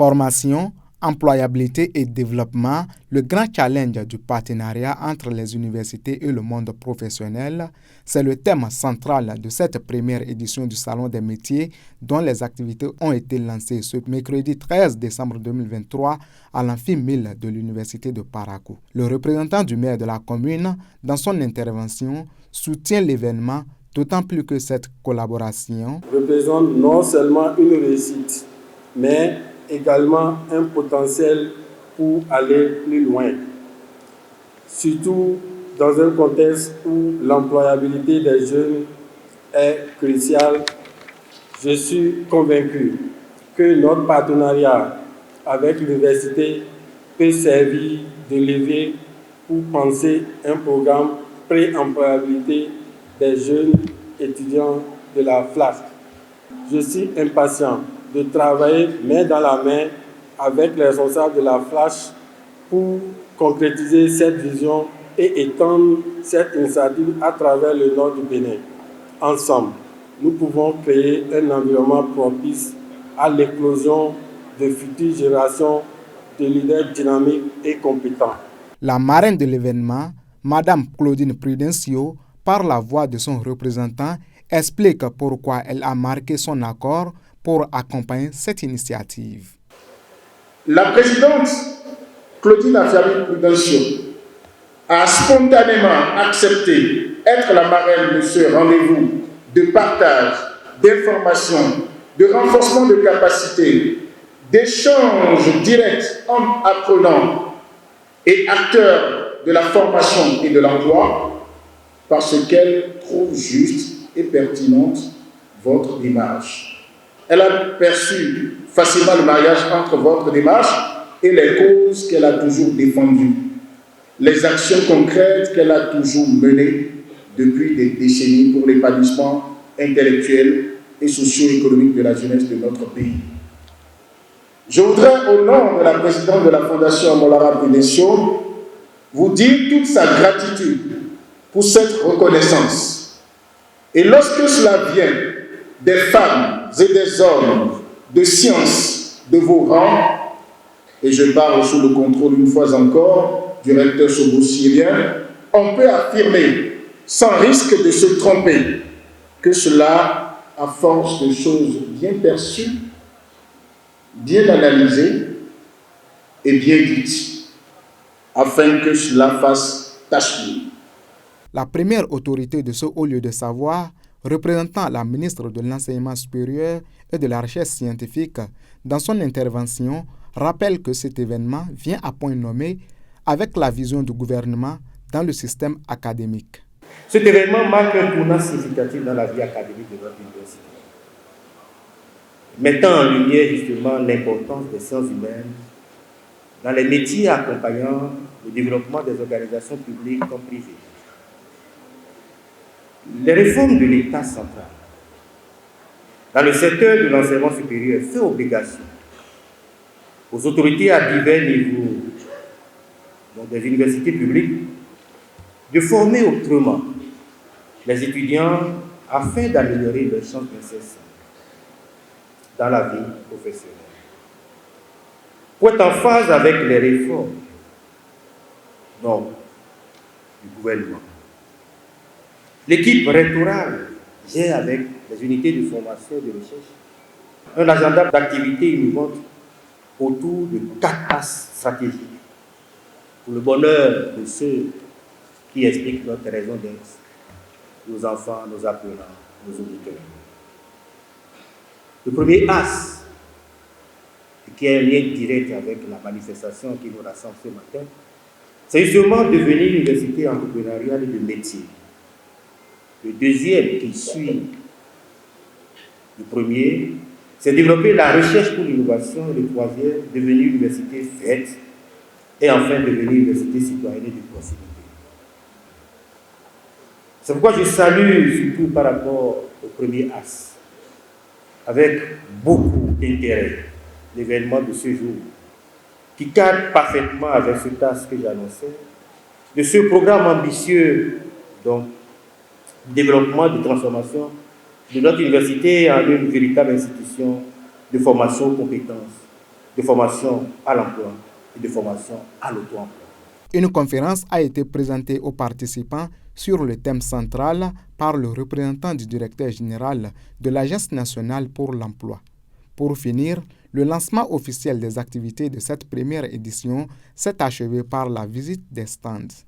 Formation, employabilité et développement, le grand challenge du partenariat entre les universités et le monde professionnel, c'est le thème central de cette première édition du Salon des métiers dont les activités ont été lancées ce mercredi 13 décembre 2023 à l'amphi 1000 de l'Université de Parakou. Le représentant du maire de la commune, dans son intervention, soutient l'événement, d'autant plus que cette collaboration représente non seulement une réussite, mais également un potentiel pour aller plus loin, surtout dans un contexte où l'employabilité des jeunes est cruciale. Je suis convaincu que notre partenariat avec l'université peut servir de levier pour penser un programme pré-employabilité des jeunes étudiants de la FLASC. Je suis impatient de travailler main dans la main avec les responsables de la FLASH pour concrétiser cette vision et étendre cette initiative à travers le nord du Bénin. Ensemble, nous pouvons créer un environnement propice à l'éclosion de futures générations de leaders dynamiques et compétents. La marraine de l'événement, Madame Claudine Prudencio, par la voix de son représentant, explique pourquoi elle a marqué son accord pour accompagner cette initiative. La présidente Claudine Prudencio a spontanément accepté être la marraine de ce rendez-vous de partage, d'information, de renforcement de capacités, d'échanges directs entre apprenants et acteurs de la formation et de l'emploi, parce qu'elle trouve juste et pertinente votre démarche. Elle a perçu facilement le mariage entre votre démarche et les causes qu'elle a toujours défendues, les actions concrètes qu'elle a toujours menées depuis des décennies pour l'épanouissement intellectuel et socio-économique de la jeunesse de notre pays. Je voudrais, au nom de la présidente de la Fondation Molara Prudencio, vous dire toute sa gratitude pour cette reconnaissance. Et lorsque cela vient des femmes et des hommes de science de vos rangs, et je parle sous le contrôle une fois encore du recteur Sobo-Syrien, on peut affirmer, sans risque de se tromper, que cela, à force de choses bien perçues, bien analysées et bien dites, afin que cela fasse tache d'huile. La première autorité de ce haut lieu de savoir, représentant la ministre de l'Enseignement supérieur et de la Recherche scientifique, dans son intervention, rappelle que cet événement vient à point nommé avec la vision du gouvernement dans le système académique. Cet événement marque un tournant significatif dans la vie académique de notre université, mettant en lumière justement l'importance des sciences humaines dans les métiers accompagnant le développement des organisations publiques comme privées. Les réformes de l'État central dans le secteur de l'enseignement supérieur fait obligation aux autorités à divers niveaux, donc des universités publiques, de former autrement les étudiants afin d'améliorer leurs chances d'insertion dans la vie professionnelle. Pour être en phase avec les réformes du gouvernement, l'équipe rectorale gère avec les unités de formation et de recherche un agenda d'activités innovantes autour de 4 axes stratégiques pour le bonheur de ceux qui expliquent notre raison d'être, nos enfants, nos apprenants, nos auditeurs. Le premier axe, qui est un lien direct avec la manifestation qui nous rassemble ce matin, c'est justement devenir une université entrepreneuriale et de métier. Le deuxième qui suit le premier, c'est développer la recherche pour l'innovation. Le troisième, devenir une université faite. Et enfin, devenir une université citoyenne et de proximité. C'est pourquoi je salue, surtout par rapport au premier axe, avec beaucoup d'intérêt, l'événement de ce jour, qui cadre parfaitement avec ce axe que j'annonçais, de ce programme ambitieux, donc, développement, de transformation de notre université en une véritable institution de formation aux compétences de formation à l'emploi et de formation à l'auto-emploi. Une conférence a été présentée aux participants sur le thème central par le représentant du directeur général de l'Agence nationale pour l'emploi. Pour finir, le lancement officiel des activités de cette première édition s'est achevé par la visite des stands.